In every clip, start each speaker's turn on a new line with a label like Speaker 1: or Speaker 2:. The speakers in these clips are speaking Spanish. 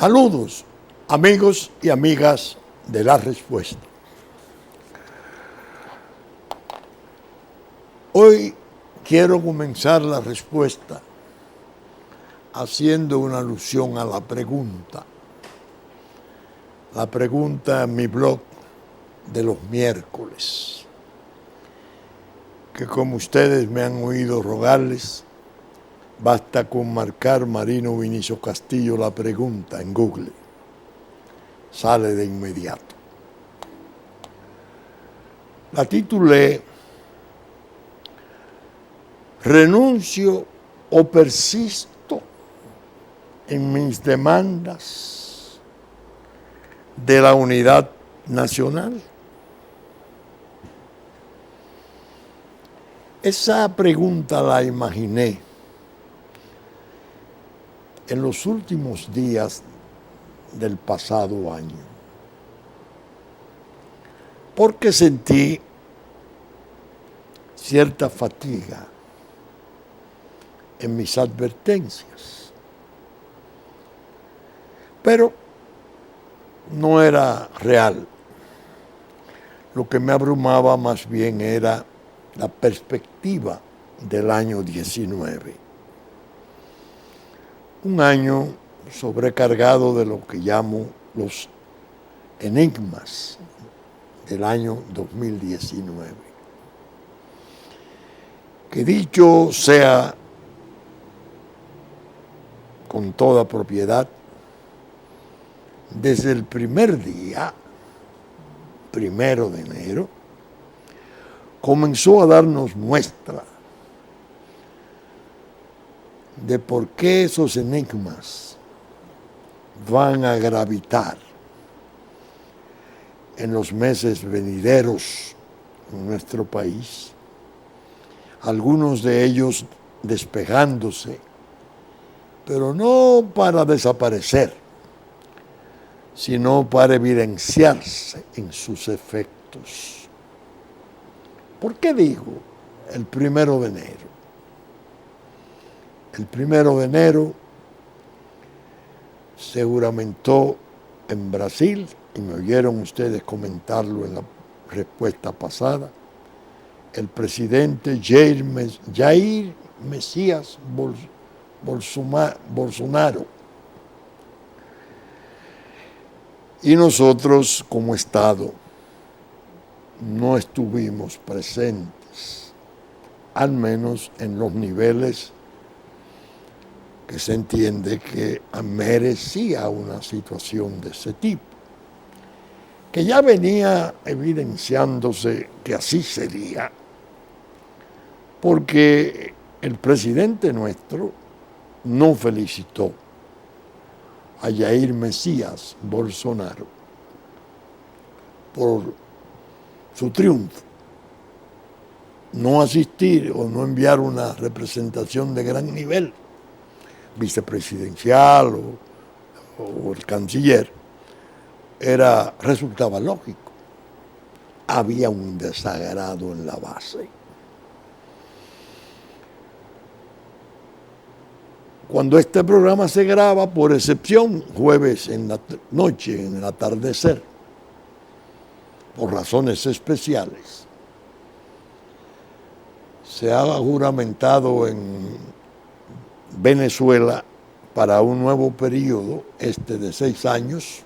Speaker 1: Saludos, amigos y amigas de La Respuesta. Hoy quiero comenzar la respuesta haciendo una alusión a la pregunta. La pregunta en mi blog de los miércoles, que como ustedes me han oído rogarles, basta con marcar Marino Vinicio Castillo la pregunta en Google. Sale de inmediato. La titulé ¿Renuncio o persisto en mis demandas de la unidad nacional? Esa pregunta la imaginé en los últimos días del pasado año, porque sentí cierta fatiga en mis advertencias, pero no era real. Lo que me abrumaba más bien era la perspectiva del año 19. Un año sobrecargado de lo que llamo los enigmas del año 2019. Que dicho sea con toda propiedad, desde el primer día, 1 de enero, comenzó a darnos muestra de por qué esos enigmas van a gravitar en los meses venideros en nuestro país, algunos de ellos despejándose, pero no para desaparecer, sino para evidenciarse en sus efectos. ¿Por qué digo el 1 de enero? El 1 de enero se juramentó en Brasil, y me oyeron ustedes comentarlo en la respuesta pasada, el presidente Jair Messias Bolsonaro. Y nosotros como Estado no estuvimos presentes, al menos en los niveles que se entiende que merecía una situación de ese tipo, que ya venía evidenciándose que así sería, porque el presidente nuestro no felicitó a Jair Messias Bolsonaro por su triunfo. No asistir o no enviar una representación de gran nivel, vicepresidencial o el canciller, resultaba lógico. Había un desagrado en la base. Cuando este programa se graba, por excepción, jueves en la noche, en el atardecer, por razones especiales, se ha juramentado en Venezuela para un nuevo periodo, de 6 años,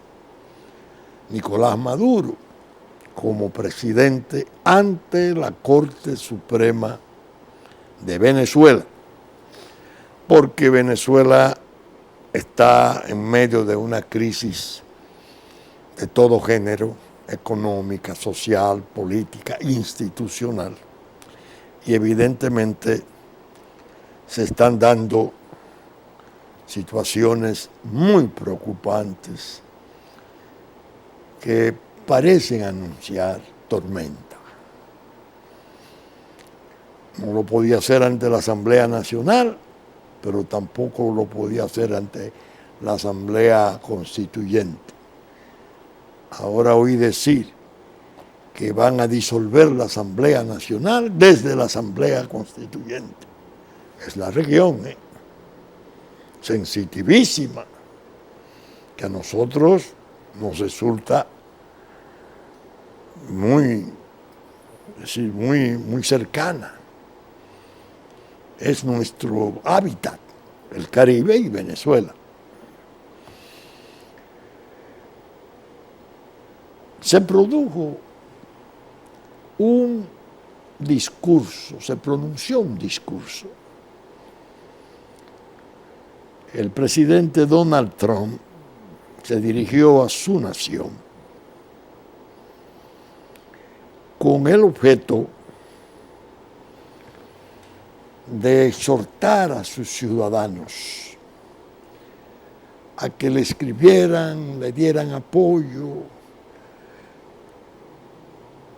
Speaker 1: Nicolás Maduro como presidente ante la Corte Suprema de Venezuela, porque Venezuela está en medio de una crisis de todo género, económica, social, política, institucional, y evidentemente se están dando situaciones muy preocupantes que parecen anunciar tormenta. No lo podía hacer ante la Asamblea Nacional, pero tampoco lo podía hacer ante la Asamblea Constituyente. Ahora oí decir que van a disolver la Asamblea Nacional desde la Asamblea Constituyente. Es la región, sensitivísima, que a nosotros nos resulta muy cercana. Es nuestro hábitat, el Caribe y Venezuela. Se produjo un discurso, se pronunció un discurso. El presidente Donald Trump se dirigió a su nación con el objeto de exhortar a sus ciudadanos a que le escribieran, le dieran apoyo,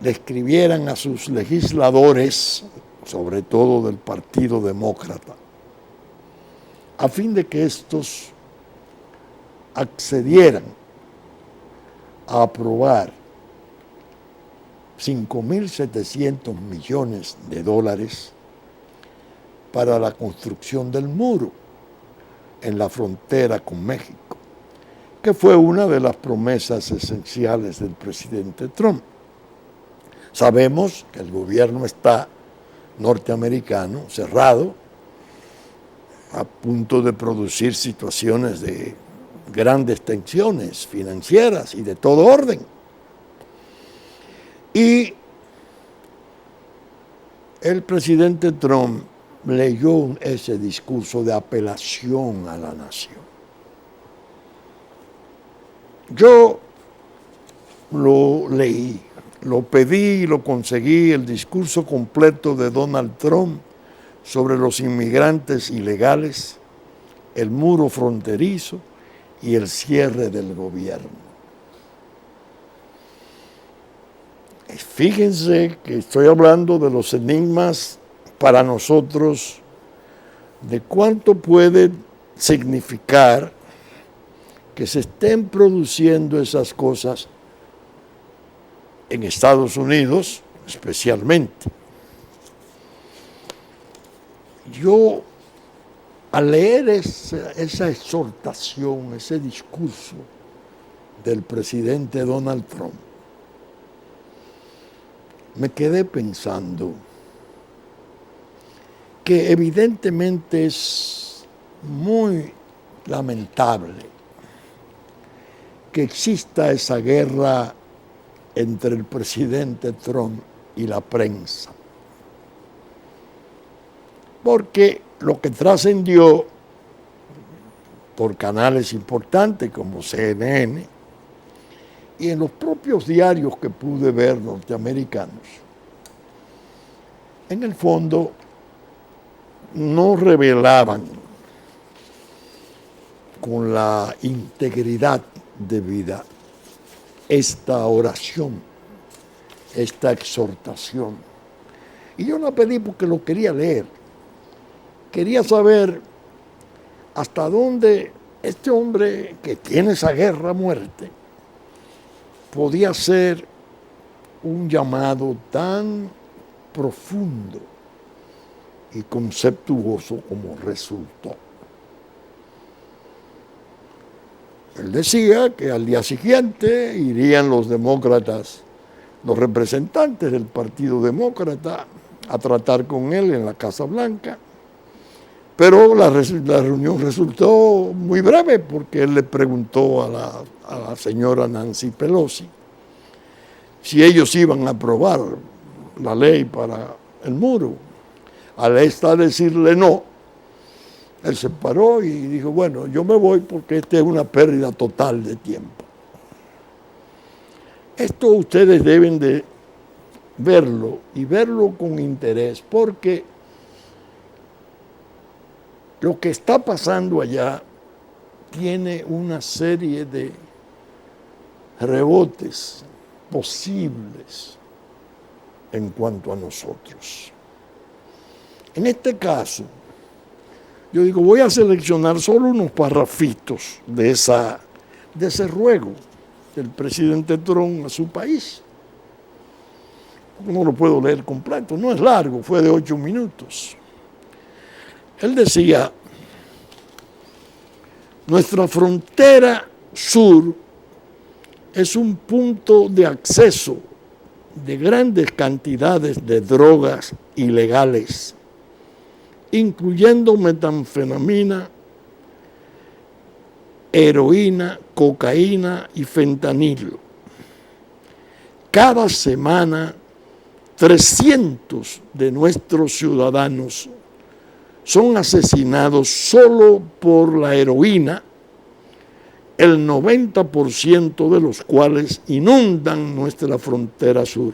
Speaker 1: le escribieran a sus legisladores, sobre todo del Partido Demócrata, a fin de que estos accedieran a aprobar $5.700 millones para la construcción del muro en la frontera con México, que fue una de las promesas esenciales del presidente Trump. Sabemos que el gobierno norteamericano cerrado, a punto de producir situaciones de grandes tensiones financieras y de todo orden. Y el presidente Trump leyó ese discurso de apelación a la nación. Yo lo leí, lo pedí y lo conseguí, el discurso completo de Donald Trump sobre los inmigrantes ilegales, el muro fronterizo y el cierre del gobierno. Fíjense que estoy hablando de los enigmas para nosotros, de cuánto puede significar que se estén produciendo esas cosas en Estados Unidos especialmente. Yo, al leer esa exhortación, ese discurso del presidente Donald Trump, me quedé pensando que evidentemente es muy lamentable que exista esa guerra entre el presidente Trump y la prensa. Porque lo que trascendió por canales importantes como CNN y en los propios diarios que pude ver norteamericanos, en el fondo no revelaban con la integridad debida esta oración, esta exhortación. Y yo la pedí porque lo quería leer. Quería saber hasta dónde este hombre que tiene esa guerra a muerte podía ser un llamado tan profundo y conceptuoso como resultó. Él decía que al día siguiente irían los demócratas, los representantes del Partido Demócrata, a tratar con él en la Casa Blanca, pero la reunión resultó muy breve porque él le preguntó a la señora Nancy Pelosi si ellos iban a aprobar la ley para el muro. Al esta decirle no, él se paró y dijo, bueno, yo me voy porque esta es una pérdida total de tiempo. Esto ustedes deben de verlo y verlo con interés, porque lo que está pasando allá tiene una serie de rebotes posibles en cuanto a nosotros. En este caso, yo digo, voy a seleccionar solo unos parrafitos de ese ruego del presidente Trump a su país. No lo puedo leer completo, no es largo, fue de 8 minutos. Él decía, nuestra frontera sur es un punto de acceso de grandes cantidades de drogas ilegales, incluyendo metanfetamina, heroína, cocaína y fentanilo. Cada semana, 300 de nuestros ciudadanos son asesinados solo por la heroína, el 90% de los cuales inundan nuestra frontera sur.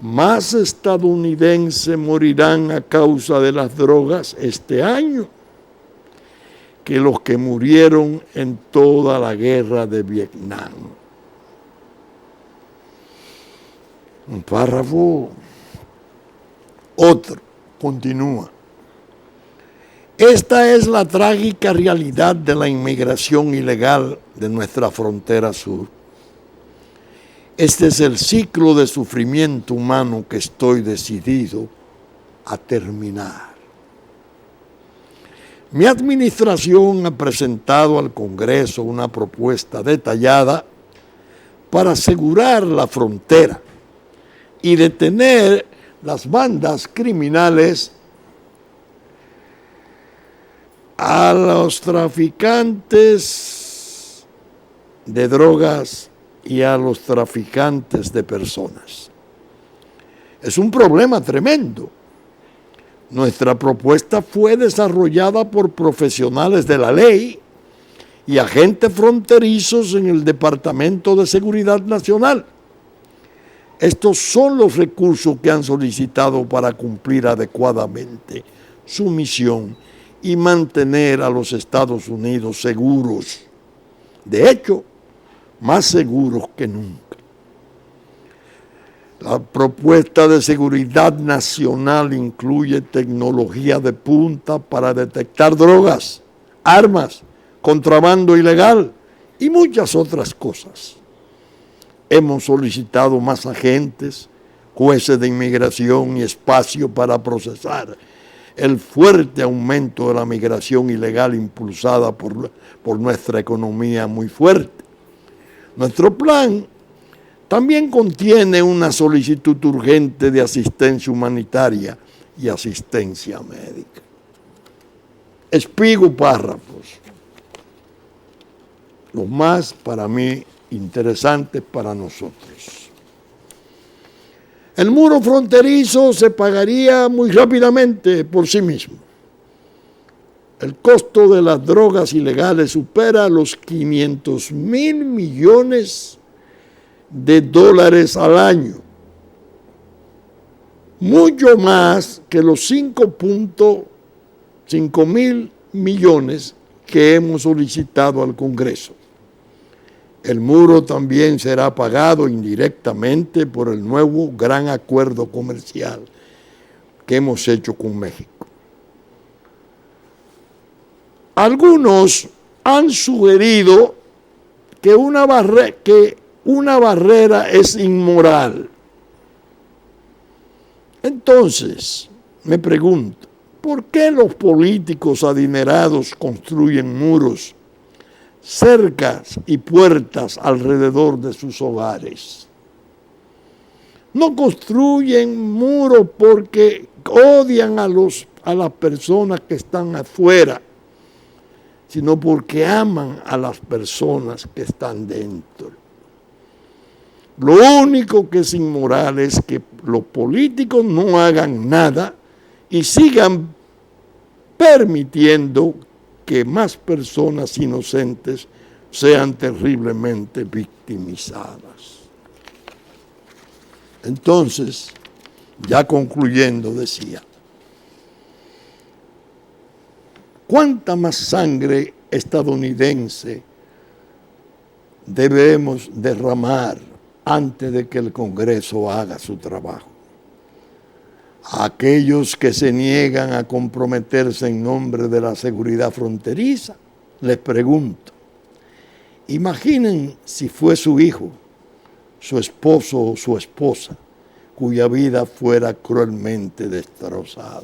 Speaker 1: Más estadounidenses morirán a causa de las drogas este año que los que murieron en toda la guerra de Vietnam. Un párrafo, otro, continúa. Esta es la trágica realidad de la inmigración ilegal de nuestra frontera sur. Este es el ciclo de sufrimiento humano que estoy decidido a terminar. Mi administración ha presentado al Congreso una propuesta detallada para asegurar la frontera y detener las bandas criminales, a los traficantes de drogas y a los traficantes de personas. Es un problema tremendo. Nuestra propuesta fue desarrollada por profesionales de la ley y agentes fronterizos en el Departamento de Seguridad Nacional. Estos son los recursos que han solicitado para cumplir adecuadamente su misión y mantener a los Estados Unidos seguros. De hecho, más seguros que nunca. La propuesta de seguridad nacional incluye tecnología de punta para detectar drogas, armas, contrabando ilegal y muchas otras cosas. Hemos solicitado más agentes, jueces de inmigración y espacio para procesar el fuerte aumento de la migración ilegal impulsada por nuestra economía muy fuerte. Nuestro plan también contiene una solicitud urgente de asistencia humanitaria y asistencia médica. Espigo párrafos, los más para mí interesantes para nosotros. El muro fronterizo se pagaría muy rápidamente por sí mismo. El costo de las drogas ilegales supera los 500,000 millones de dólares al año, mucho más que los 5.5 mil millones que hemos solicitado al Congreso. El muro también será pagado indirectamente por el nuevo gran acuerdo comercial que hemos hecho con México. Algunos han sugerido que una barrera es inmoral. Entonces, me pregunto, ¿por qué los políticos adinerados construyen muros, cercas y puertas alrededor de sus hogares? No construyen muros porque odian a las personas que están afuera, sino porque aman a las personas que están dentro. Lo único que es inmoral es que los políticos no hagan nada y sigan permitiendo que más personas inocentes sean terriblemente victimizadas. Entonces, ya concluyendo, decía, ¿cuánta más sangre estadounidense debemos derramar antes de que el Congreso haga su trabajo? A aquellos que se niegan a comprometerse en nombre de la seguridad fronteriza, les pregunto, imaginen si fue su hijo, su esposo o su esposa, cuya vida fuera cruelmente destrozada.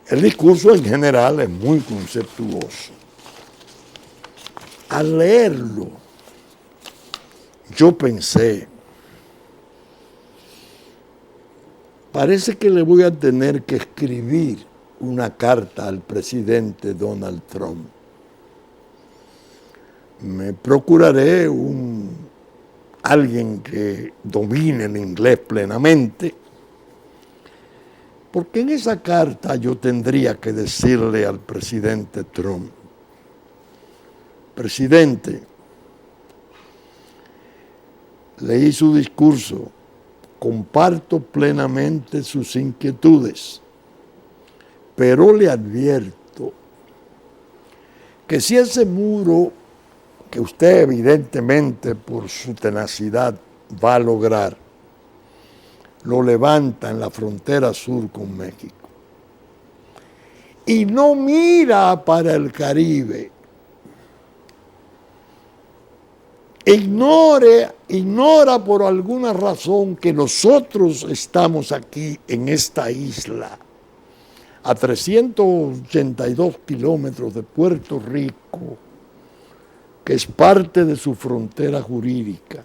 Speaker 1: El discurso en general es muy conceptuoso. al leerlo, yo pensé, parece que le voy a tener que escribir una carta al presidente Donald Trump. Me procuraré alguien que domine el inglés plenamente, porque en esa carta yo tendría que decirle al presidente Trump: presidente, leí su discurso, comparto plenamente sus inquietudes, pero le advierto que si ese muro que usted evidentemente por su tenacidad va a lograr, lo levanta en la frontera sur con México y no mira para el Caribe, ignora por alguna razón que nosotros estamos aquí en esta isla, a 382 kilómetros de Puerto Rico, que es parte de su frontera jurídica,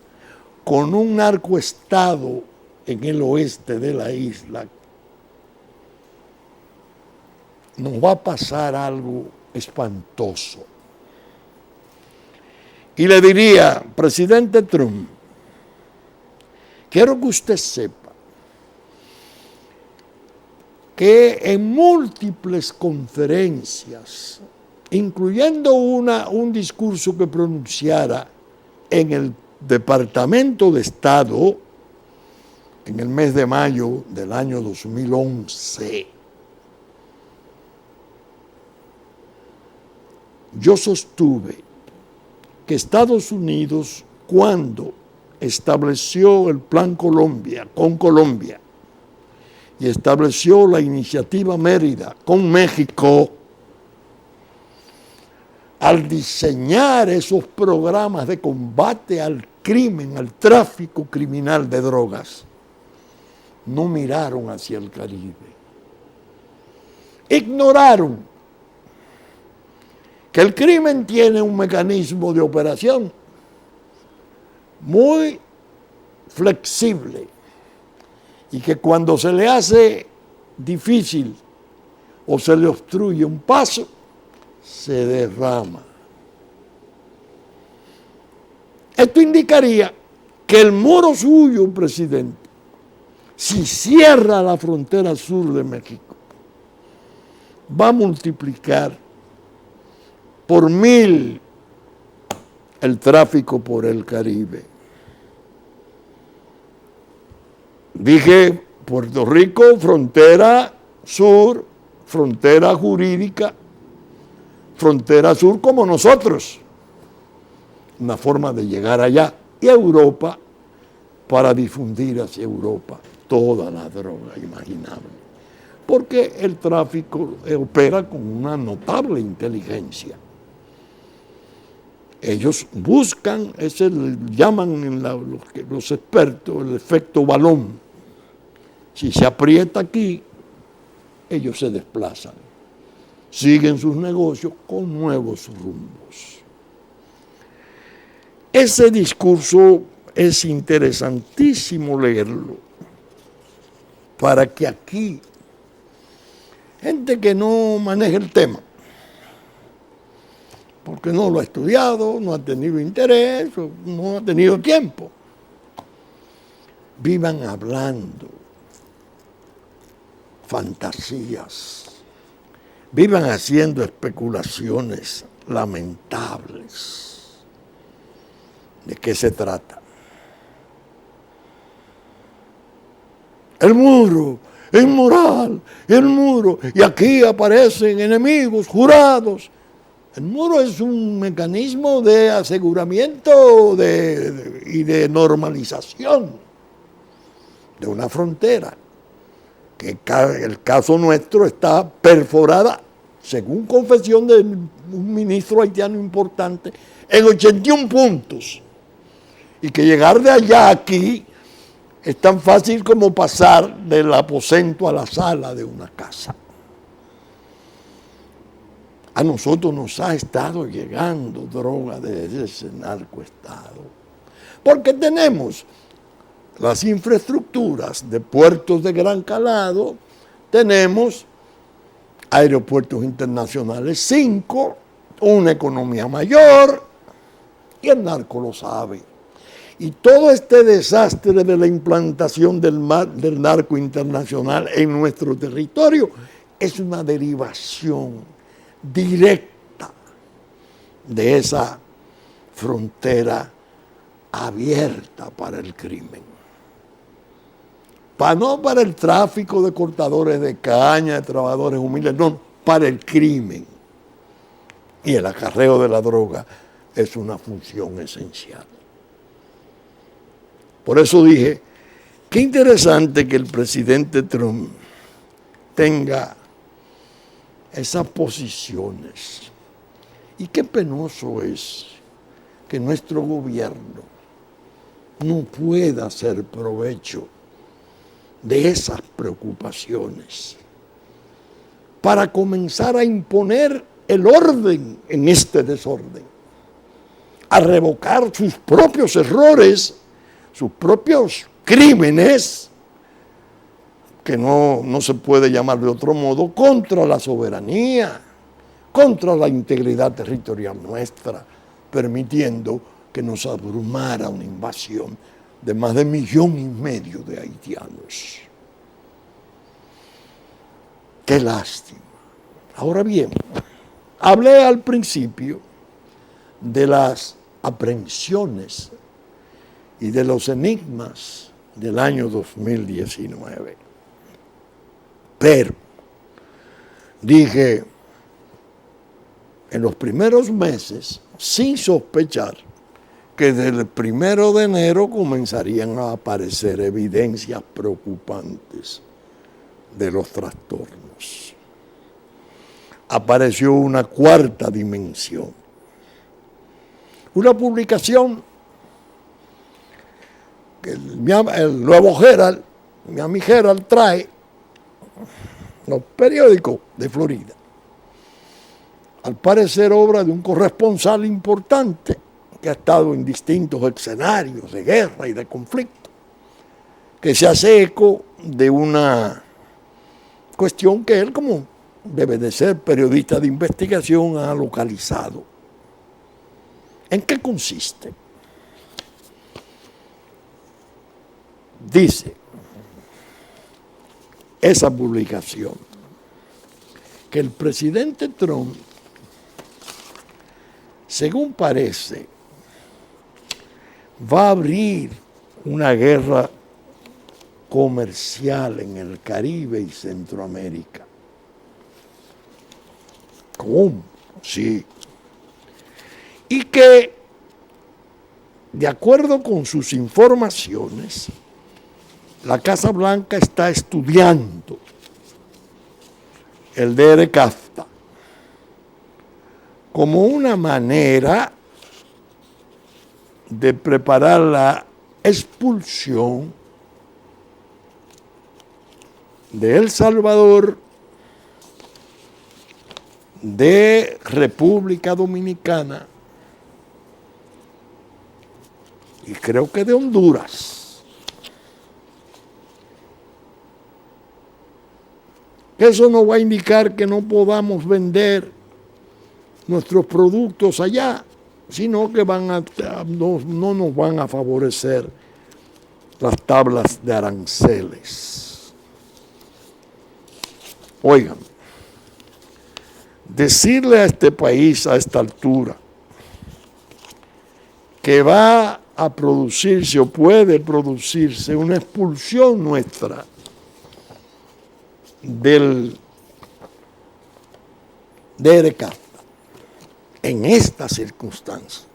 Speaker 1: con un narcoestado en el oeste de la isla, nos va a pasar algo espantoso. Y le diría: presidente Trump, quiero que usted sepa que en múltiples conferencias, incluyendo un discurso que pronunciara en el Departamento de Estado en el mes de mayo del año 2011, yo sostuve que Estados Unidos, cuando estableció el Plan Colombia con Colombia y estableció la Iniciativa Mérida con México, al diseñar esos programas de combate al crimen, al tráfico criminal de drogas, no miraron hacia el Caribe. Ignoraron que el crimen tiene un mecanismo de operación muy flexible y que cuando se le hace difícil o se le obstruye un paso, se derrama. Esto indicaría que el muro suyo, presidente, si cierra la frontera sur de México, va a multiplicar por 1000 el tráfico por el Caribe. Dije, Puerto Rico, frontera sur, frontera jurídica, frontera sur como nosotros. Una forma de llegar allá. Y a Europa, para difundir hacia Europa toda la droga imaginable. Porque el tráfico opera con una notable inteligencia. Ellos buscan, ese le llaman los expertos el efecto balón. Si se aprieta aquí, ellos se desplazan, siguen sus negocios con nuevos rumbos. Ese discurso es interesantísimo leerlo, para que aquí, gente que no maneja el tema, porque no lo ha estudiado, no ha tenido interés, no ha tenido tiempo, vivan hablando fantasías, vivan haciendo especulaciones lamentables. ¿De qué se trata? El muro es inmoral, el muro, y aquí aparecen enemigos jurados. El muro es un mecanismo de aseguramiento y de normalización de una frontera, que el caso nuestro está perforada, según confesión de un ministro haitiano importante, en 81 puntos. Y que llegar de allá a aquí es tan fácil como pasar del aposento a la sala de una casa. a nosotros nos ha estado llegando droga desde ese narcoestado. Porque tenemos las infraestructuras de puertos de gran calado, tenemos aeropuertos internacionales 5, una economía mayor, y el narco lo sabe. Y todo este desastre de la implantación del narco internacional en nuestro territorio es una derivación directa de esa frontera abierta para el crimen. No para el tráfico de cortadores de caña, de trabajadores humildes, no, para el crimen. Y el acarreo de la droga es una función esencial. Por eso dije, qué interesante que el presidente Trump tenga esas posiciones. Y qué penoso es que nuestro gobierno no pueda hacer provecho de esas preocupaciones para comenzar a imponer el orden en este desorden, a revocar sus propios errores, sus propios crímenes, que no se puede llamar de otro modo, contra la soberanía, contra la integridad territorial nuestra, permitiendo que nos abrumara una invasión de más de 1,5 millones de haitianos. Qué lástima. Ahora bien, hablé al principio de las aprehensiones y de los enigmas del año 2019. Pero dije, en los primeros meses, sin sospechar, que desde el 1 de enero comenzarían a aparecer evidencias preocupantes de los trastornos. Apareció una cuarta dimensión. Una publicación que el nuevo Herald, Miami Herald, trae, los periódicos de Florida. Al parecer obra de un corresponsal importante que ha estado en distintos escenarios de guerra y de conflicto, que se hace eco de una cuestión que él, como debe de ser periodista de investigación, ha localizado. ¿En qué consiste? Dice esa publicación que el presidente Trump, según parece, va a abrir una guerra comercial en el Caribe y Centroamérica. ¿Cómo? Sí. Y que, de acuerdo con sus informaciones, la Casa Blanca está estudiando el DRCAFTA como una manera de preparar la expulsión de El Salvador, de República Dominicana y creo que de Honduras. Eso no va a indicar que no podamos vender nuestros productos allá, sino que no nos van a favorecer las tablas de aranceles. Oigan, decirle a este país a esta altura que va a producirse o puede producirse una expulsión nuestra del DRCAFTA en estas circunstancias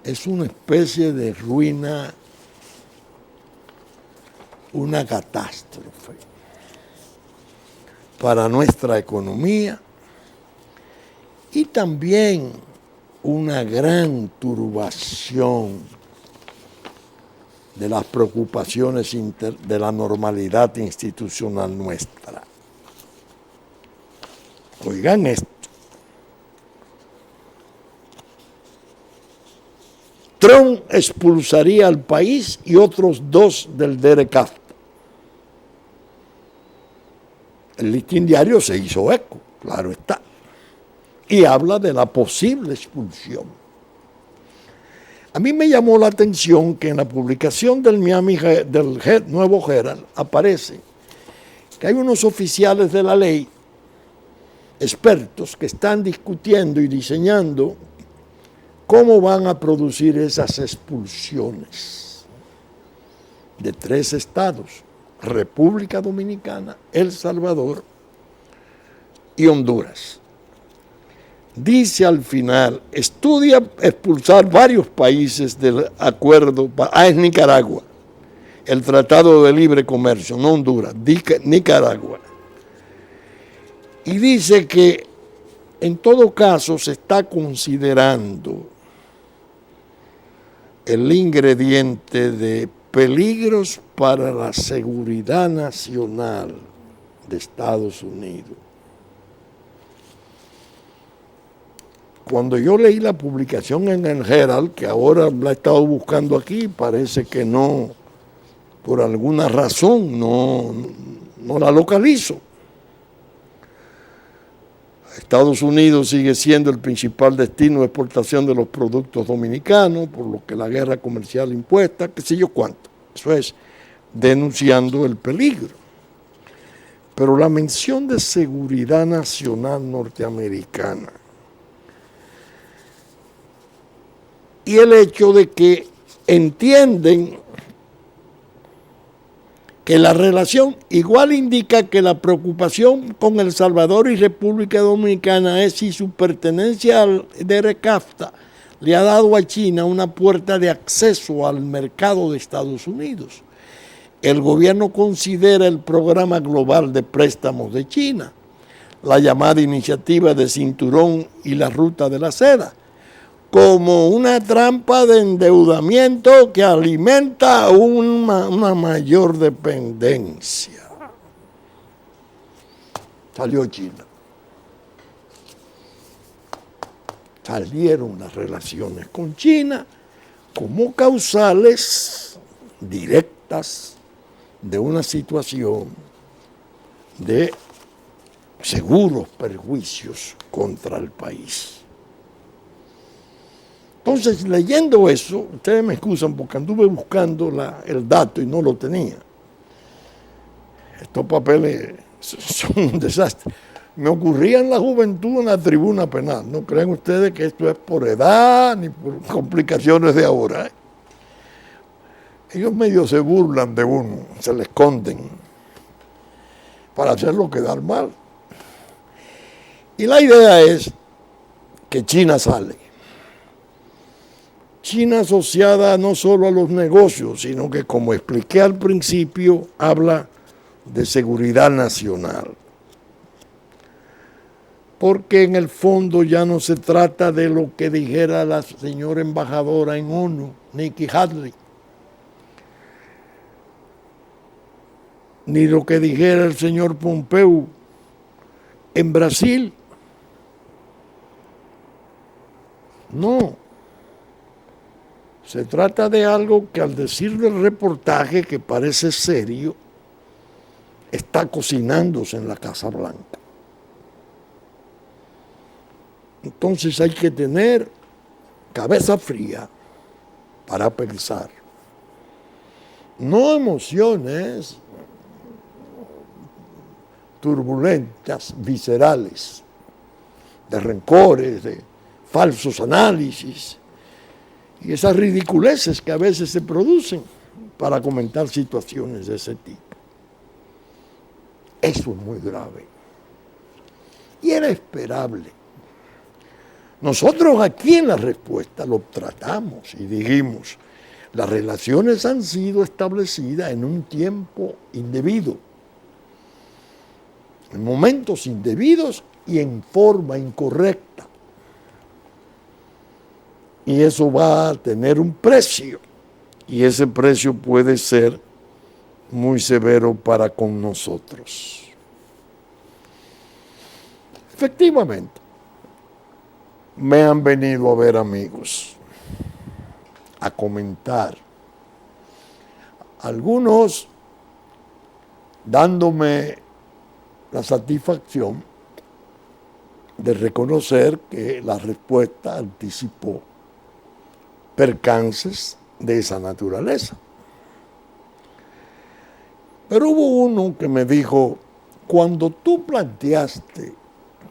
Speaker 1: es una especie de ruina, una catástrofe para nuestra economía y también una gran turbación de las preocupaciones de la normalidad institucional nuestra. Oigan esto. Trump expulsaría al país y otros 2 del DERECAFTA. El Listín Diario se hizo eco, claro está, y habla de la posible expulsión. A mí me llamó la atención que en la publicación del Nuevo Herald aparece que hay unos oficiales de la ley, expertos, que están discutiendo y diseñando cómo van a producir esas expulsiones de 3 estados, República Dominicana, El Salvador y Honduras. Dice al final, estudia expulsar varios países del acuerdo, es Nicaragua, el Tratado de Libre Comercio, no Honduras, Nicaragua. Y dice que en todo caso se está considerando el ingrediente de peligros para la seguridad nacional de Estados Unidos. Cuando yo leí la publicación en el Herald, que ahora la he estado buscando aquí, parece que no, por alguna razón, no la localizo. Estados Unidos sigue siendo el principal destino de exportación de los productos dominicanos, por lo que la guerra comercial impuesta, qué sé yo cuánto. Eso es denunciando el peligro. Pero la mención de seguridad nacional norteamericana y el hecho de que entienden que la relación igual indica que la preocupación con El Salvador y República Dominicana es si su pertenencia al DERECAFTA le ha dado a China una puerta de acceso al mercado de Estados Unidos. El gobierno considera el programa global de préstamos de China, la llamada iniciativa de Cinturón y la Ruta de la Seda, como una trampa de endeudamiento que alimenta una mayor dependencia. Salió China. Salieron las relaciones con China como causales directas de una situación de seguros perjuicios contra el país. Entonces, leyendo eso, ustedes me excusan porque anduve buscando el dato y no lo tenía. Estos papeles son un desastre. Me ocurría en la juventud en la tribuna penal. No creen ustedes que esto es por edad ni por complicaciones de ahora, ¿eh? Ellos medio se burlan de uno, se le esconden para hacerlo quedar mal. Y la idea es que China sale. China asociada no solo a los negocios, sino que, como expliqué al principio, habla de seguridad nacional. Porque en el fondo ya no se trata de lo que dijera la señora embajadora en ONU, Nikki Haley, ni lo que dijera el señor Pompeo en Brasil. No. Se trata de algo que, al decirlo el reportaje, que parece serio, está cocinándose en la Casa Blanca. Entonces hay que tener cabeza fría para pensar. No emociones turbulentas, viscerales, de rencores, de falsos análisis, y esas ridiculeces que a veces se producen para comentar situaciones de ese tipo. Eso es muy grave. Y era esperable. Nosotros aquí en la respuesta lo tratamos y dijimos, las relaciones han sido establecidas en un tiempo indebido, en momentos indebidos y en forma incorrecta. Y eso va a tener un precio, y ese precio puede ser muy severo para con nosotros. Efectivamente, me han venido a ver amigos a comentar. Algunos dándome la satisfacción de reconocer que la respuesta anticipó percances de esa naturaleza. Pero hubo uno que me dijo, cuando tú planteaste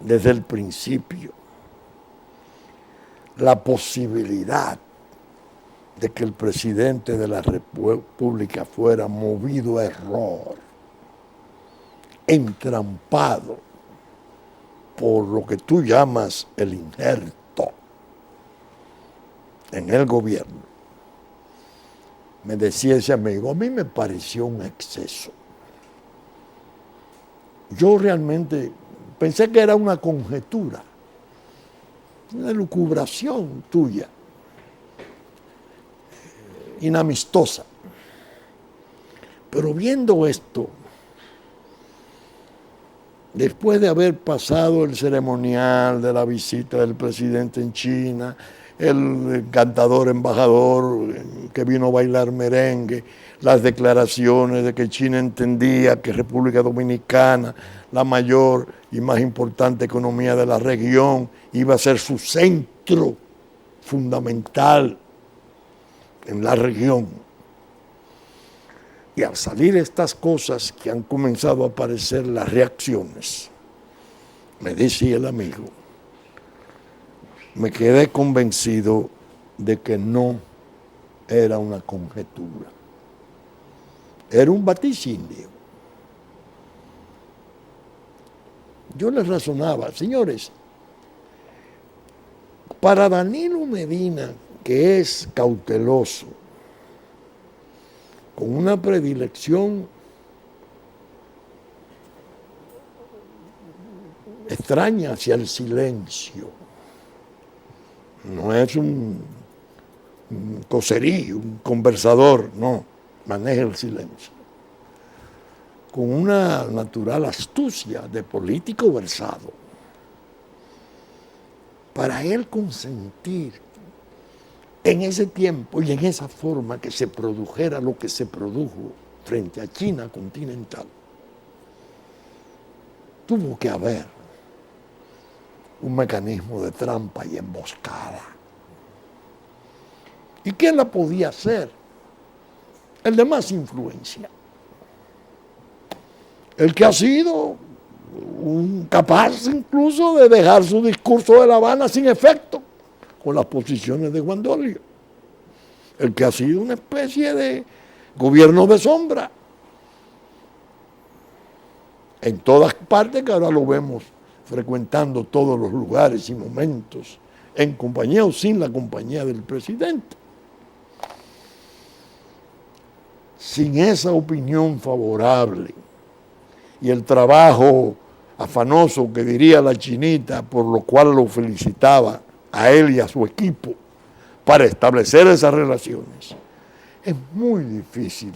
Speaker 1: desde el principio la posibilidad de que el presidente de la República fuera movido a error, entrampado por lo que tú llamas el injerto en el gobierno, me decía ese amigo, a mí me pareció un exceso. Yo realmente pensé que era una conjetura, una elucubración tuya, inamistosa. Pero viendo esto, después de haber pasado el ceremonial de la visita del presidente en China, el cantador embajador que vino a bailar merengue, las declaraciones de que China entendía que República Dominicana, la mayor y más importante economía de la región, iba a ser su centro fundamental en la región. Y al salir estas cosas que han comenzado a aparecer las reacciones, me decía el amigo, me quedé convencido de que no era una conjetura, era un vaticinio. Yo les razonaba, señores, para Danilo Medina, que es cauteloso, con una predilección extraña hacia el silencio, no es un coserío, un conversador, no, maneja el silencio. Con una natural astucia de político versado, para él consentir en ese tiempo y en esa forma que se produjera lo que se produjo frente a China continental, tuvo que haber un mecanismo de trampa y emboscada. ¿Y quién la podía hacer? El de más influencia. El que ha sido capaz incluso de dejar su discurso de La Habana sin efecto con las posiciones de Juan Dolio. El que ha sido una especie de gobierno de sombra en todas partes, que ahora lo vemos frecuentando todos los lugares y momentos, en compañía o sin la compañía del presidente. Sin esa opinión favorable y el trabajo afanoso que diría la chinita, por lo cual lo felicitaba a él y a su equipo para establecer esas relaciones, es muy difícil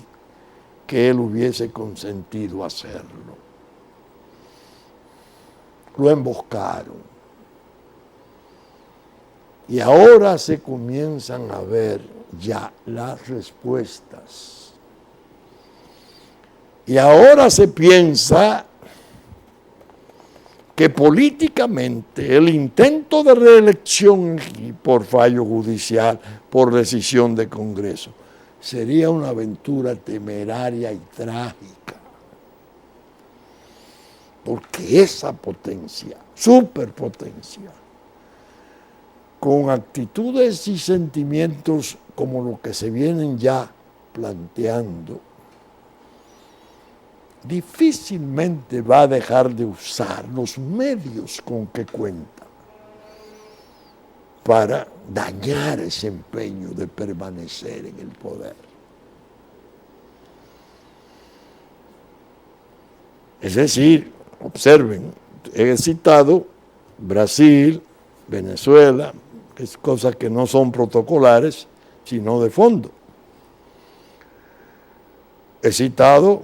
Speaker 1: que él hubiese consentido hacerlo. Lo emboscaron. Y ahora se comienzan a ver ya las respuestas. Y ahora se piensa que políticamente el intento de reelección por fallo judicial, por decisión de Congreso, sería una aventura temeraria y trágica. Porque esa potencia, superpotencia, con actitudes y sentimientos como los que se vienen ya planteando, difícilmente va a dejar de usar los medios con que cuenta para dañar ese empeño de permanecer en el poder. Es decir, observen, he citado Brasil, Venezuela, que es cosas que no son protocolares, sino de fondo. He citado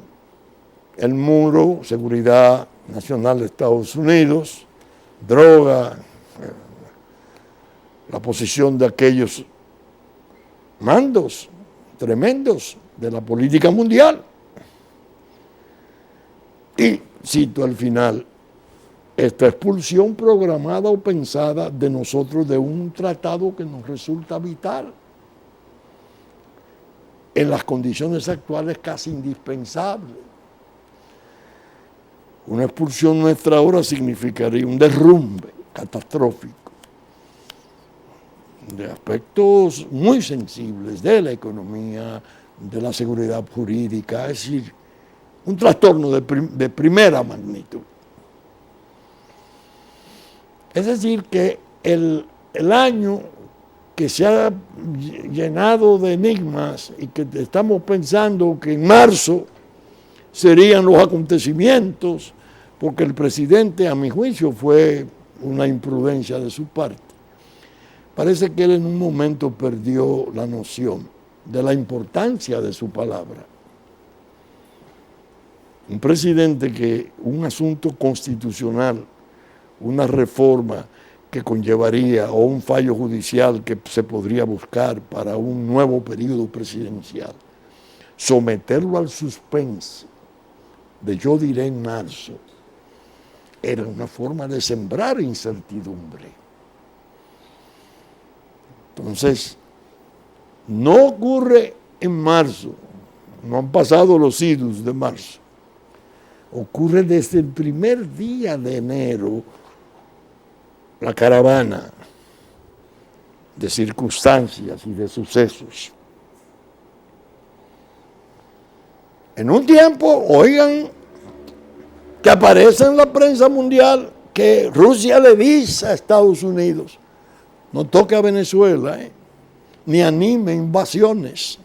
Speaker 1: el muro, seguridad nacional de Estados Unidos, droga, la posición de aquellos mandos tremendos de la política mundial. Y cito al final, esta expulsión programada o pensada de nosotros de un tratado que nos resulta vital, en las condiciones actuales casi indispensable. Una expulsión nuestra ahora significaría un derrumbe catastrófico de aspectos muy sensibles de la economía, de la seguridad jurídica, es decir, un trastorno de primera magnitud. Es decir, que el año que se ha llenado de enigmas y que estamos pensando que en marzo serían los acontecimientos, porque el presidente, a mi juicio, fue una imprudencia de su parte. Parece que él en un momento perdió la noción de la importancia de su palabra. Un presidente que un asunto constitucional, una reforma que conllevaría o un fallo judicial que se podría buscar para un nuevo periodo presidencial, someterlo al suspense de yo diré en marzo, era una forma de sembrar incertidumbre. Entonces, no ocurre en marzo, no han pasado los idus de marzo, ocurre desde el primer día de enero la caravana de circunstancias y de sucesos. En un tiempo, oigan, que aparece en la prensa mundial que Rusia le dice a Estados Unidos, no toque a Venezuela, ni anime invasiones.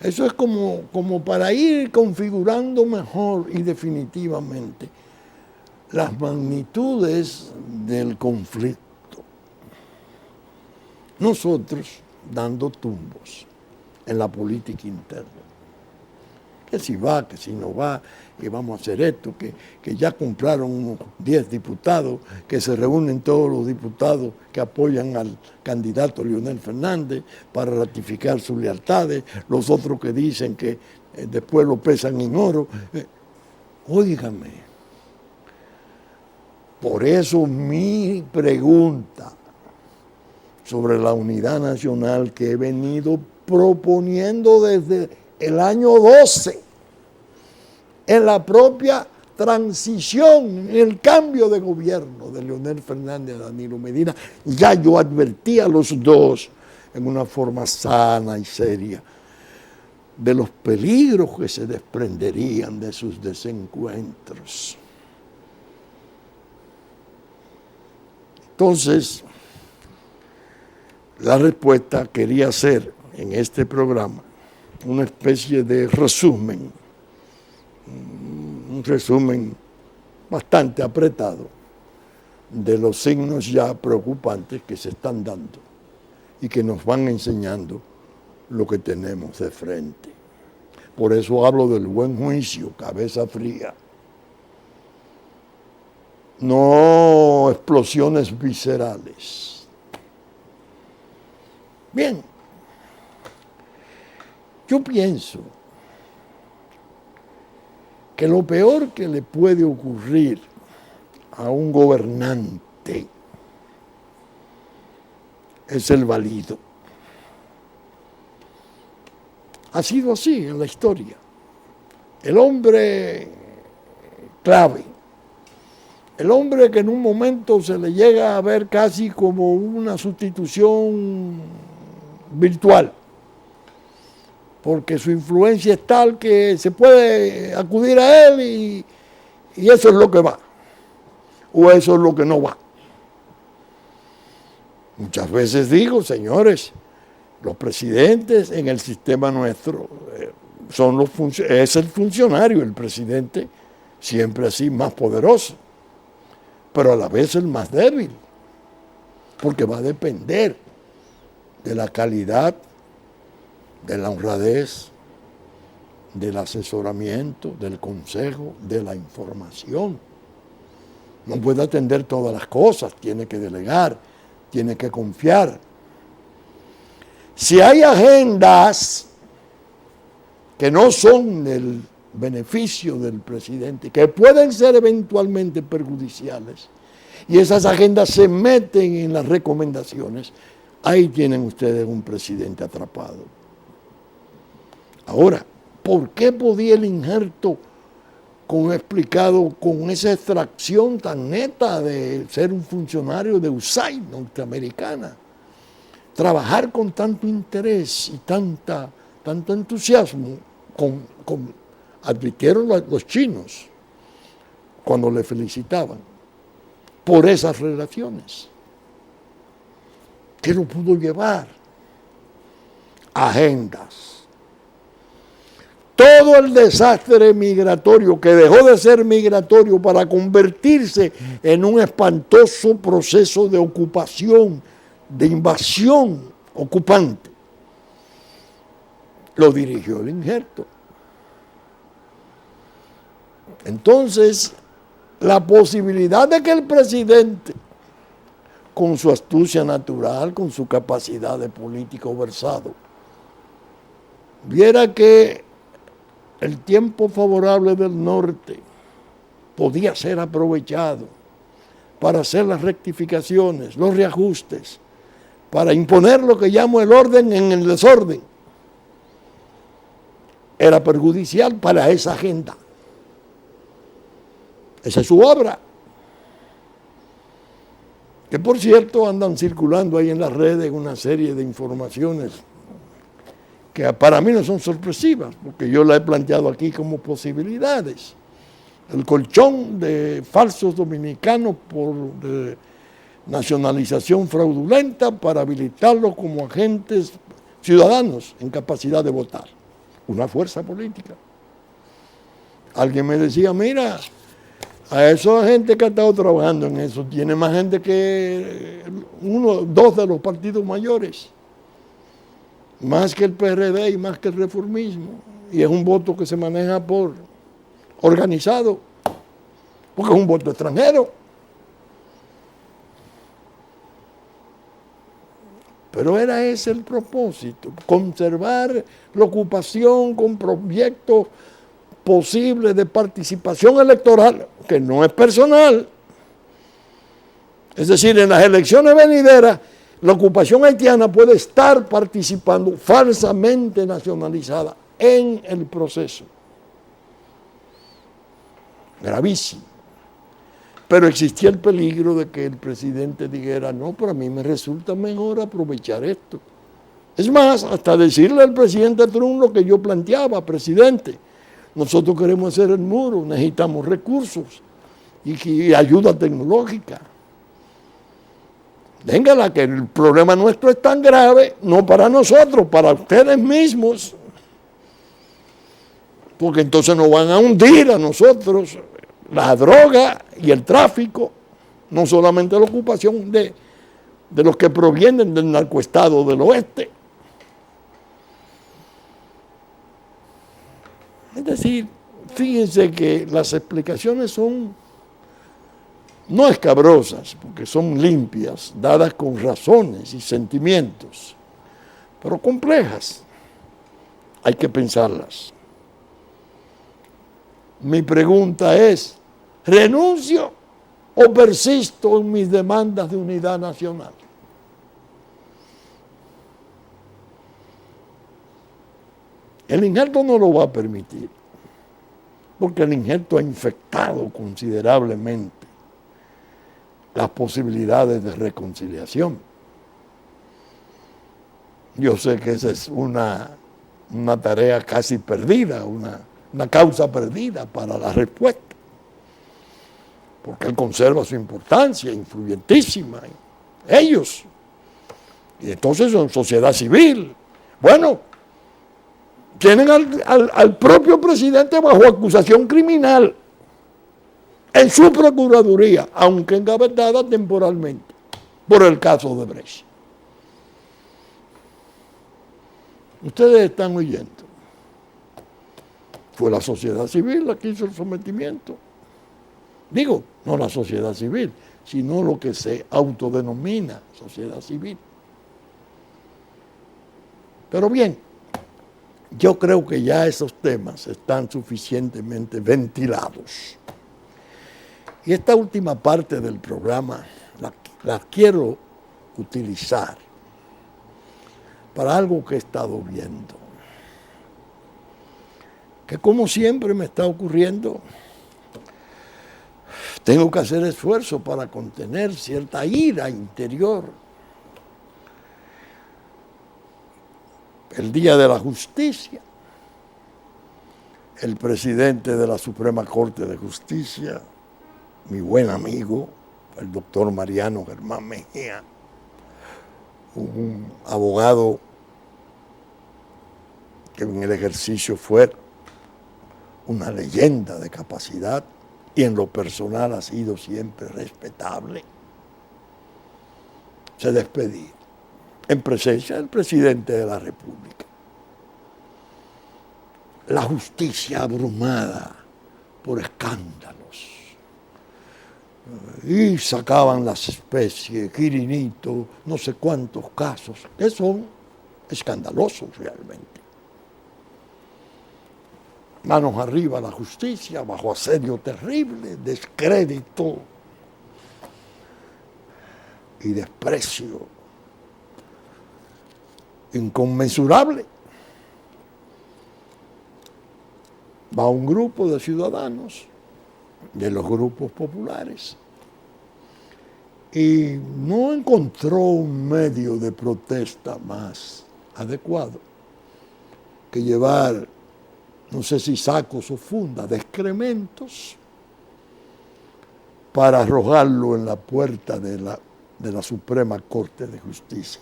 Speaker 1: Eso es como para ir configurando mejor y definitivamente las magnitudes del conflicto. Nosotros dando tumbos en la política interna. Que si va, que si no va, que vamos a hacer esto, que ya compraron unos 10 diputados, que se reúnen todos los diputados que apoyan al candidato Leonel Fernández para ratificar sus lealtades, los otros que dicen que después lo pesan en oro. Óigame, por eso mi pregunta sobre la unidad nacional que he venido proponiendo desde el año 12, en la propia transición, en el cambio de gobierno de Leonel Fernández a Danilo Medina, ya yo advertí a los dos en una forma sana y seria de los peligros que se desprenderían de sus desencuentros. Entonces, la respuesta quería ser en este programa una especie de resumen, un resumen bastante apretado de los signos ya preocupantes que se están dando y que nos van enseñando lo que tenemos de frente. Por eso hablo del buen juicio, cabeza fría. No explosiones viscerales. Bien, yo pienso que lo peor que le puede ocurrir a un gobernante es el valido. Ha sido así en la historia. El hombre clave, el hombre que en un momento se le llega a ver casi como una sustitución virtual, porque su influencia es tal que se puede acudir a él y eso es lo que va, o eso es lo que no va. Muchas veces digo, señores, los presidentes en el sistema nuestro es el funcionario, el presidente siempre así más poderoso, pero a la vez el más débil, porque va a depender de la calidad, de la honradez, del asesoramiento, del consejo, de la información. No puede atender todas las cosas, tiene que delegar, tiene que confiar. Si hay agendas que no son del beneficio del presidente, que pueden ser eventualmente perjudiciales, y esas agendas se meten en las recomendaciones, ahí tienen ustedes un presidente atrapado. Ahora, ¿por qué podía el injerto, explicado con esa extracción tan neta de ser un funcionario de USAID norteamericana, trabajar con tanto interés y tanto entusiasmo, advirtieron los chinos cuando le felicitaban por esas relaciones? ¿Qué lo pudo llevar? Agendas. Todo el desastre migratorio que dejó de ser migratorio para convertirse en un espantoso proceso de ocupación, de invasión ocupante, lo dirigió el injerto. Entonces, la posibilidad de que el presidente, con su astucia natural, con su capacidad de político versado, viera que el tiempo favorable del norte podía ser aprovechado para hacer las rectificaciones, los reajustes, para imponer lo que llamo el orden en el desorden, era perjudicial para esa agenda. Esa es su obra. Que por cierto andan circulando ahí en las redes una serie de informaciones que para mí no son sorpresivas, porque yo la he planteado aquí como posibilidades. El colchón de falsos dominicanos por nacionalización fraudulenta para habilitarlos como agentes ciudadanos en capacidad de votar. Una fuerza política. Alguien me decía, mira, a esa gente que ha estado trabajando en eso, tiene más gente que dos de los partidos mayores, más que el PRD y más que el reformismo, y es un voto que se maneja por organizado, porque es un voto extranjero. Pero era ese el propósito, conservar la ocupación con proyectos posibles de participación electoral, que no es personal. Es decir, en las elecciones venideras, la ocupación haitiana puede estar participando falsamente nacionalizada en el proceso. Gravísimo. Pero existía el peligro de que el presidente dijera, no, pero a mí me resulta mejor aprovechar esto. Es más, hasta decirle al presidente Trump lo que yo planteaba, presidente, nosotros queremos hacer el muro, necesitamos recursos y ayuda tecnológica. Véngala, que el problema nuestro es tan grave, no para nosotros, para ustedes mismos, porque entonces nos van a hundir a nosotros la droga y el tráfico, no solamente la ocupación de los que provienen del narcoestado del oeste. Es decir, fíjense que las explicaciones son no escabrosas, porque son limpias, dadas con razones y sentimientos, pero complejas. Hay que pensarlas. Mi pregunta es, ¿renuncio o persisto en mis demandas de unidad nacional? El injerto no lo va a permitir, porque el injerto ha infectado considerablemente las posibilidades de reconciliación. Yo sé que esa es una tarea casi perdida, una causa perdida para la respuesta, porque él conserva su importancia influyentísima, ellos, y entonces son sociedad civil. Bueno, tienen al propio presidente bajo acusación criminal en su procuraduría, aunque engavetada temporalmente, por el caso de Brecht. Ustedes están oyendo. Fue la sociedad civil la que hizo el sometimiento. Digo, no la sociedad civil, sino lo que se autodenomina sociedad civil. Pero bien, yo creo que ya esos temas están suficientemente ventilados. Y esta última parte del programa la quiero utilizar para algo que he estado viendo, que como siempre me está ocurriendo, tengo que hacer esfuerzo para contener cierta ira interior. El día de la justicia, el presidente de la Suprema Corte de Justicia, mi buen amigo, el doctor Mariano Germán Mejía, un abogado que en el ejercicio fue una leyenda de capacidad y en lo personal ha sido siempre respetable, se despedía en presencia del presidente de la República. La justicia abrumada por escándalos. Y sacaban las especies, Quirinito, no sé cuántos casos, que son escandalosos realmente. Manos arriba la justicia, bajo asedio terrible, descrédito y desprecio inconmensurable. Va un grupo de ciudadanos, de los grupos populares, y no encontró un medio de protesta más adecuado que llevar, no sé si sacos o fundas de excrementos, para arrojarlo en la puerta de la Suprema Corte de Justicia,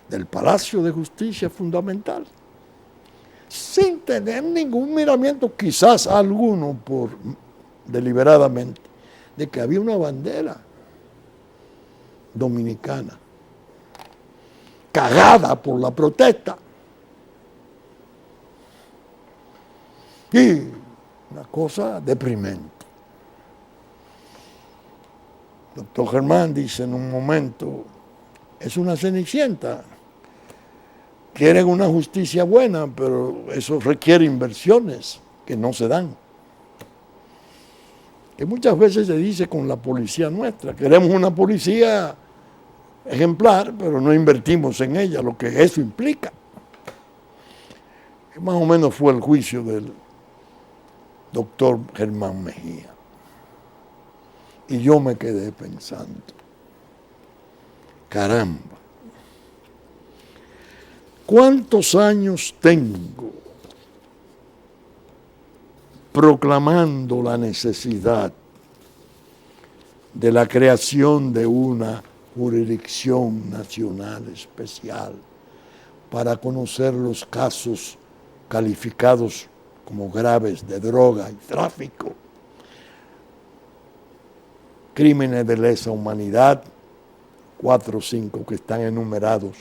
Speaker 1: del Palacio de Justicia fundamental, sin tener ningún miramiento, quizás alguno deliberadamente, de que había una bandera dominicana cagada por la protesta. Y una cosa deprimente. Doctor Germán dice en un momento, es una cenicienta. Quieren una justicia buena, pero eso requiere inversiones que no se dan. Que muchas veces se dice con la policía nuestra, queremos una policía ejemplar, pero no invertimos en ella, lo que eso implica. Que más o menos fue el juicio del doctor Germán Mejía. Y yo me quedé pensando, caramba, ¿cuántos años tengo proclamando la necesidad de la creación de una jurisdicción nacional especial para conocer los casos calificados como graves de droga y tráfico, crímenes de lesa humanidad, 4 o 5 que están enumerados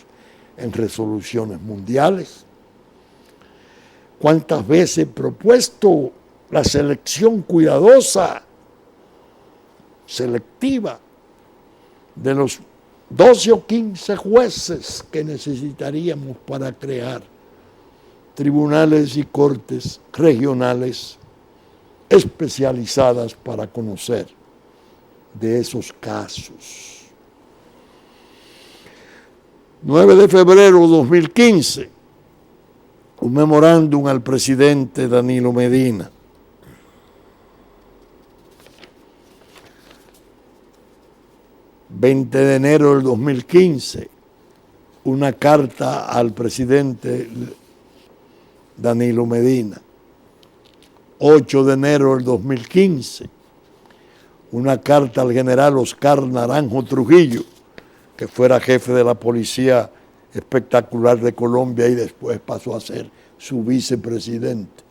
Speaker 1: en resoluciones mundiales? ¿Cuántas veces he propuesto la selección cuidadosa, selectiva, de los 12 o 15 jueces que necesitaríamos para crear tribunales y cortes regionales especializadas para conocer de esos casos? 9 de febrero de 2015, un memorándum al presidente Danilo Medina. 20 de enero del 2015, una carta al presidente Danilo Medina. 8 de enero del 2015, una carta al general Oscar Naranjo Trujillo, que fuera jefe de la Policía Espectacular de Colombia y después pasó a ser su vicepresidente.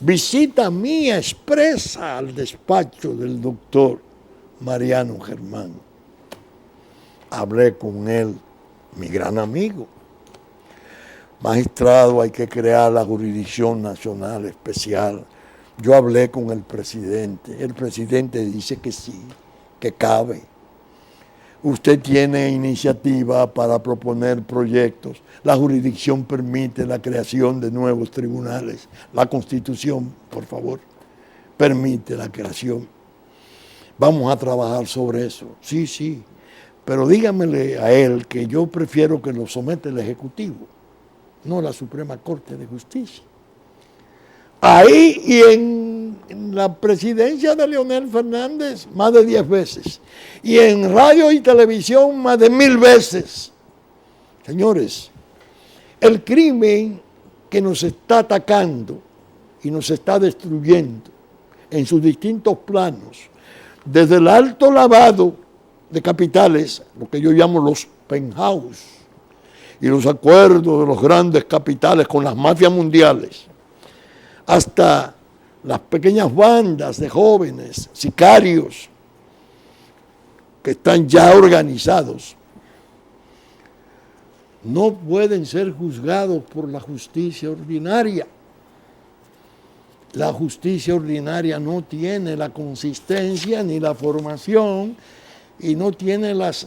Speaker 1: Visita mía expresa al despacho del doctor Mariano Germán. Hablé con él, mi gran amigo. Magistrado, hay que crear la Jurisdicción Nacional Especial Yo hablé con el presidente dice que sí, que cabe. Usted tiene iniciativa para proponer proyectos, la jurisdicción permite la creación de nuevos tribunales, la Constitución, por favor, permite la creación. Vamos a trabajar sobre eso, sí, sí, pero dígamele a él que yo prefiero que lo someta el Ejecutivo, no la Suprema Corte de Justicia. Ahí y en la presidencia de Leonel Fernández más de 10 veces. Y en radio y televisión más de 1000 veces. Señores, el crimen que nos está atacando y nos está destruyendo en sus distintos planos, desde el alto lavado de capitales, lo que yo llamo los penthouse, y los acuerdos de los grandes capitales con las mafias mundiales, hasta las pequeñas bandas de jóvenes, sicarios, que están ya organizados, no pueden ser juzgados por la justicia ordinaria. La justicia ordinaria no tiene la consistencia ni la formación y no tiene los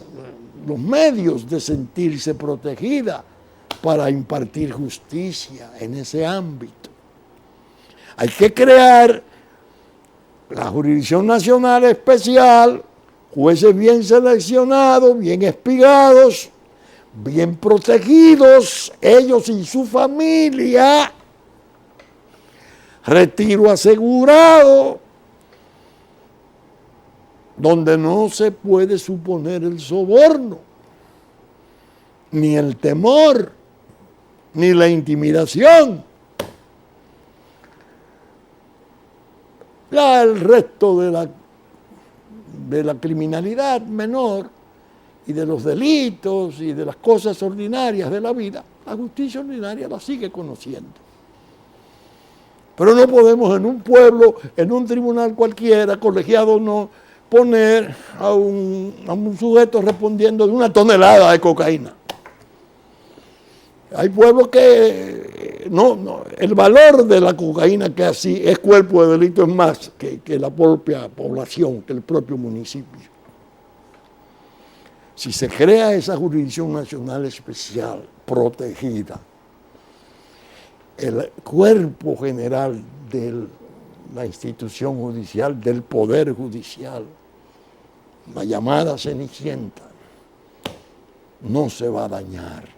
Speaker 1: medios de sentirse protegida para impartir justicia en ese ámbito. Hay que crear la jurisdicción nacional especial, jueces bien seleccionados, bien espigados, bien protegidos, ellos y su familia, retiro asegurado, donde no se puede suponer el soborno, ni el temor, ni la intimidación. El resto de la criminalidad menor y de los delitos y de las cosas ordinarias de la vida, la justicia ordinaria la sigue conociendo. Pero no podemos en un pueblo, en un tribunal cualquiera, colegiado no, poner a un sujeto respondiendo de 1 tonelada de cocaína. Hay pueblos que el valor de la cocaína que así es cuerpo de delito es más que la propia población, que el propio municipio. Si se crea esa jurisdicción nacional especial, protegida, el cuerpo general de la institución judicial, del poder judicial, la llamada Cenicienta, no se va a dañar.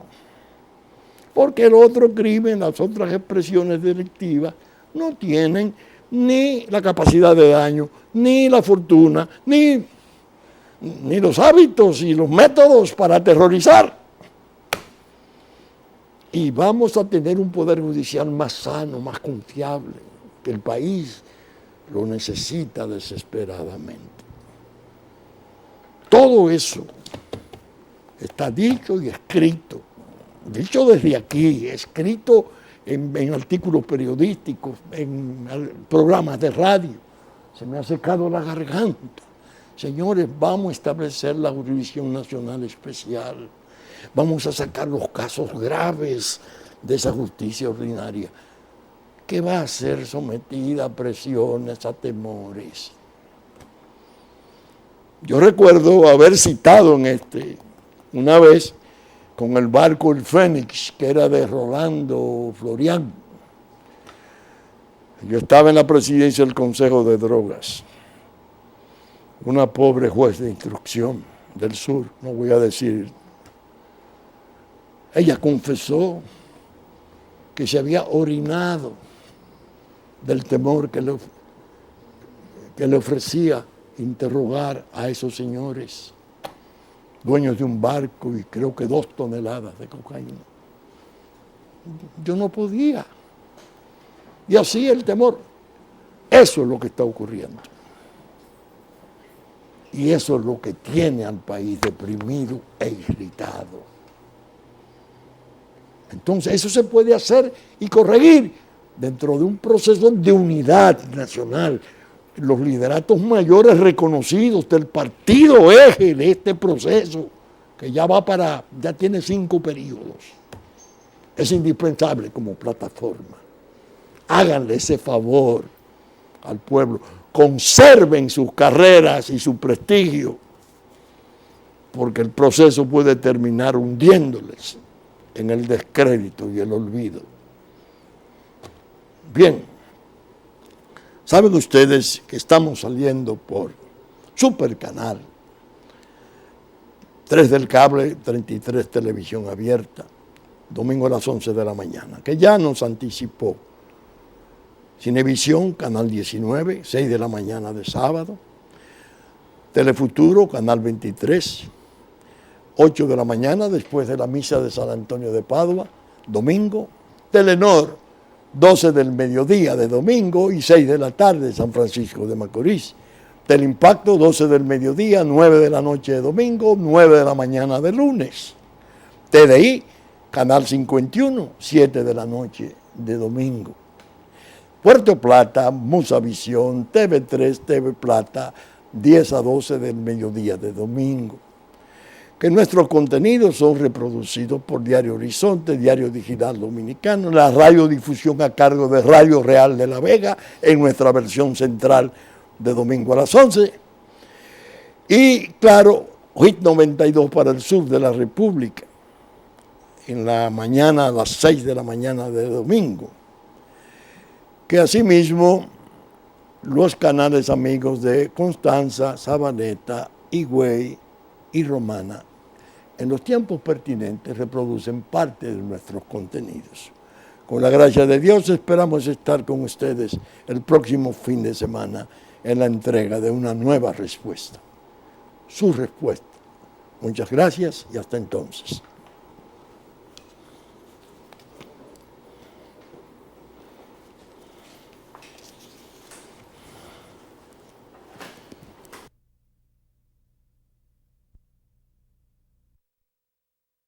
Speaker 1: Porque el otro crimen, las otras expresiones delictivas, no tienen ni la capacidad de daño, ni la fortuna, ni los hábitos y los métodos para aterrorizar. Y vamos a tener un poder judicial más sano, más confiable, que el país lo necesita desesperadamente. Todo eso está dicho y escrito. Dicho desde aquí, escrito en artículos periodísticos, en programas de radio. Se me ha secado la garganta. Señores, vamos a establecer la jurisdicción nacional especial. Vamos a sacar los casos graves de esa justicia ordinaria, que va a ser sometida a presiones, a temores. Yo recuerdo haber citado una vez, con el barco El Fénix, que era de Rolando Florián. Yo estaba en la presidencia del Consejo de Drogas. Una pobre juez de instrucción del sur, no voy a decir. Ella confesó que se había orinado del temor que le ofrecía interrogar a esos señores, dueños de un barco y creo que 2 toneladas de cocaína. Yo no podía. Y así el temor. Eso es lo que está ocurriendo. Y eso es lo que tiene al país deprimido e irritado. Entonces eso se puede hacer y corregir dentro de un proceso de unidad nacional. Los lideratos mayores reconocidos del partido eje de este proceso, que ya tiene 5 periodos. Es indispensable como plataforma. Háganle ese favor al pueblo, conserven sus carreras y su prestigio, porque el proceso puede terminar hundiéndoles en el descrédito y el olvido. Bien, saben ustedes que estamos saliendo por Supercanal, 3 del cable, 33 televisión abierta, domingo a las 11 de la mañana, que ya nos anticipó Cinevisión, canal 19, 6 de la mañana de sábado, Telefuturo, canal 23, 8 de la mañana después de la misa de San Antonio de Padua, domingo, Telenor, 12 del mediodía de domingo y 6 de la tarde de San Francisco de Macorís. Teleimpacto, 12 del mediodía, 9 de la noche de domingo, 9 de la mañana de lunes. TDI, canal 51, 7 de la noche de domingo. Puerto Plata, Musavisión, TV3, TV Plata, 10 a 12 del mediodía de domingo. Que nuestros contenidos son reproducidos por Diario Horizonte, Diario Digital Dominicano, la radiodifusión a cargo de Radio Real de la Vega, en nuestra versión central de domingo a las 11. Y claro, HIT 92 para el sur de la República, en la mañana a las 6 de la mañana de domingo. Que asimismo los canales amigos de Constanza, Sabaneta, Higüey y Romana, en los tiempos pertinentes reproducen parte de nuestros contenidos. Con la gracia de Dios esperamos estar con ustedes el próximo fin de semana en la entrega de una nueva respuesta. Su respuesta. Muchas gracias y hasta entonces.